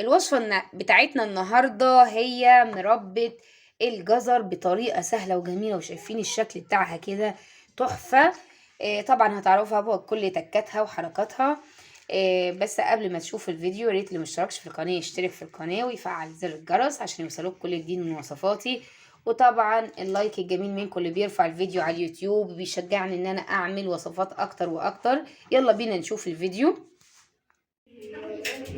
الوصفة بتاعتنا النهاردة هي مربى الجزر بطريقة سهلة وجميلة، وشايفين الشكل بتاعها كده تحفة. طبعا هتعرفها بكل تكاتها وحركاتها. بس قبل ما تشوف الفيديو ياريت اللي مشتركش في القناة يشترك في القناة ويفعل زر الجرس عشان يوصلوك كل جديد من وصفاتي. وطبعا اللايك الجميل منكم اللي بيرفع الفيديو على اليوتيوب بيشجعني ان انا اعمل وصفات اكتر واكتر. يلا بينا نشوف الفيديو.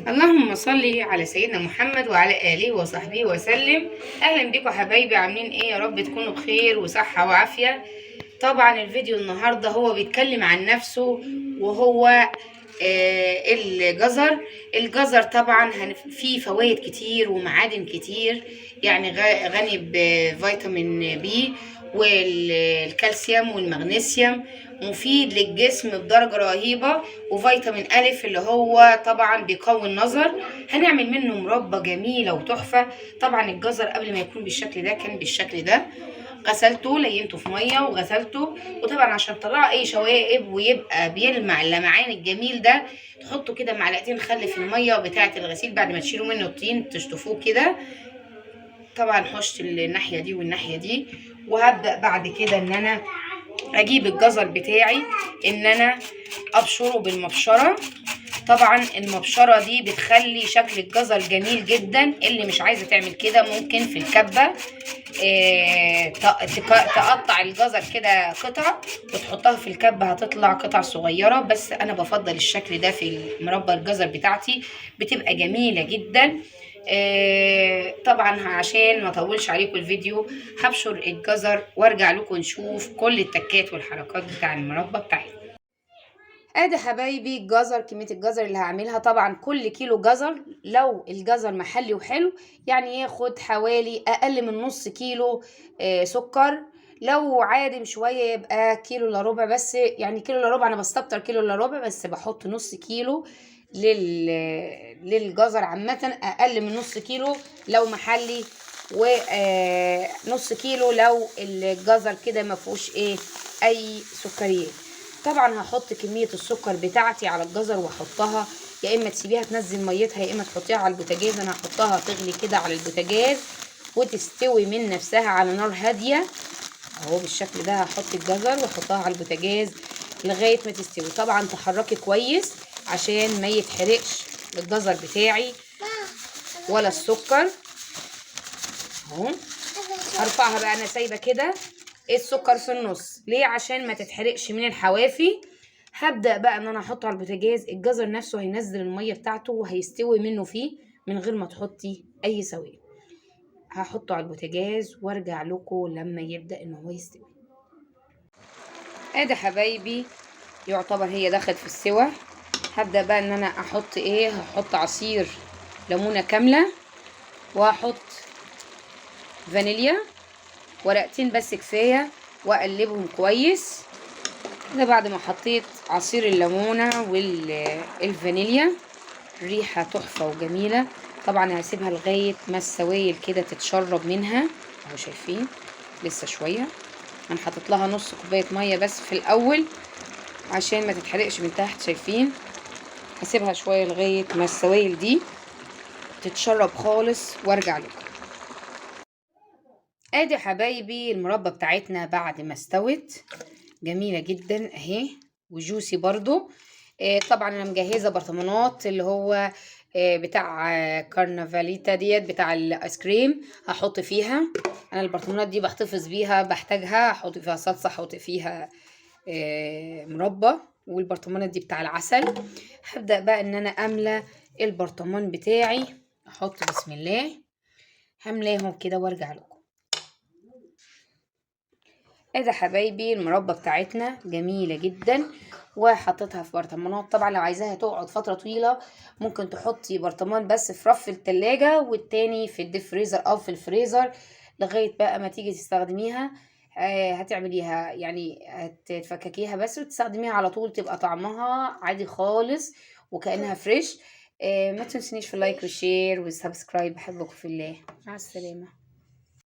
اللهم صل على سيدنا محمد وعلى آله وصحبه وسلم. أهلا بكم حبايبي، عاملين إيه؟ يا رب تكونوا بخير وصحة وعافية. طبعا الفيديو النهاردة هو بيتكلم عن نفسه، وهو الجزر طبعا فيه فوائد كتير ومعادن كتير، يعني غني بفيتامين بي والكالسيوم والمغنيسيوم، مفيد للجسم بدرجة رهيبة. وفيتامين ألف اللي هو طبعا بيقوي النظر. هنعمل منه مربى جميلة وتحفة. طبعا الجزر قبل ما يكون بالشكل ده كان بالشكل ده، غسلته لينته في ميه وغسلته. وطبعا عشان تطلعوا اي شوائب ويبقى بيلمع اللمعان الجميل ده، تحطوا كده معلقتين خل في الميه بتاعه الغسيل بعد ما تشيلوا منه الطين، تشطفوه كده. طبعا حشت الناحيه دي والناحيه دي. وهبدا بعد كده ان انا اجيب الجزر بتاعي ان انا ابشره بالمبشره. طبعا المبشره دي بتخلي شكل الجزر جميل جدا. اللي مش عايزه تعمل كده ممكن في الكبه تقطع الجزر كده قطع وتحطها في الكبه، هتطلع قطع صغيره. بس انا بفضل الشكل ده في مربى الجزر بتاعتي، بتبقى جميله جدا. طبعا عشان ما اطولش عليكم الفيديو هبشر الجزر وارجع لكم نشوف كل التكات والحركات بتاع المربى بتاعتنا. ادي حبايبي الجزر، كميه الجزر اللي هعملها. طبعا كل كيلو جزر لو الجزر محلي وحلو يعني ياخد حوالي اقل من نص كيلو سكر. لو عادم شويه يبقى كيلو الا ربع، بس يعني كيلو الا ربع، انا بستكتر كيلو الا ربع بس بحط نص كيلو للجزر عامه. اقل من نص كيلو لو محلي، ونص كيلو لو الجزر كده ما فيهوش اي سكريات. طبعا هحط كميه السكر بتاعتي على الجزر واحطها، يا اما تسيبيها تنزل ميتها يا اما تحطيها على البوتاجاز. انا هحطها تغلي كده على البوتاجاز وتستوي من نفسها على نار هاديه اهو بالشكل ده. هحط الجزر واحطها على البوتاجاز لغايه ما تستوي. طبعا تحركي كويس عشان ما يتحرقش الجزر بتاعي ولا السكر اهو. هرفعها بقى، انا سايبه كده السكر في النص ليه؟ عشان ما تتحرقش من الحوافي. هبدأ بقى ان انا احطه على البوتاجاز. الجزر نفسه هينزل المية بتاعته وهيستوي منه فيه من غير ما تحطي اي سوائل. هحطه على البوتاجاز وارجع لكم لما يبدأ ان هو يستوي. ادي حبايبي يعتبر هي دخلت في السوا. هبدأ بقى ان انا احط هحط عصير ليمونة كاملة، وهحط فانيليا ورقتين بس كفاية، واقلبهم كويس. ده بعد ما حطيت عصير الليمونة والفانيليا، ريحة تحفة وجميلة. طبعا هسيبها لغاية ما السوائل كده تتشرب منها اهو. شايفين لسه شوية. انا حطيت لها نص كوباية مية بس في الاول عشان ما تتحرقش من تحت. شايفين؟ هسيبها شوية لغاية ما السوائل دي تتشرب خالص وارجع لكم. ادي حبايبي المربى بتاعتنا بعد ما استوت جميلة جدا اهي وجوسي برضو. طبعا انا مجهزة برطمانات اللي هو بتاع كارنفاليتا ديت بتاع الايس كريم، هحط فيها. انا البرطمانات دي بحتفظ بيها، بحتاجها احط فيها صلصة، احط فيها مربى. والبرطمانات دي بتاع العسل. هبدأ بقى ان انا املى البرطمان بتاعي. احط بسم الله، هملاهم كده وارجع لكم. ادي حبايبي المربى بتاعتنا جميلة جدا وحطيتها في برطمانات. طبعا لو عايزاها تقعد فترة طويلة ممكن تحطي برطمان بس في رف التلاجة والتاني في الديب فريزر او في الفريزر لغاية بقى ما تيجي تستخدميها. هتعمليها يعني هتفككيها بس وتستخدميها على طول، تبقى طعمها عادي خالص وكأنها فريش. ما تنسونيش في اللايك والشير والسبسكرايب. بحبكم في الله، مع السلامة.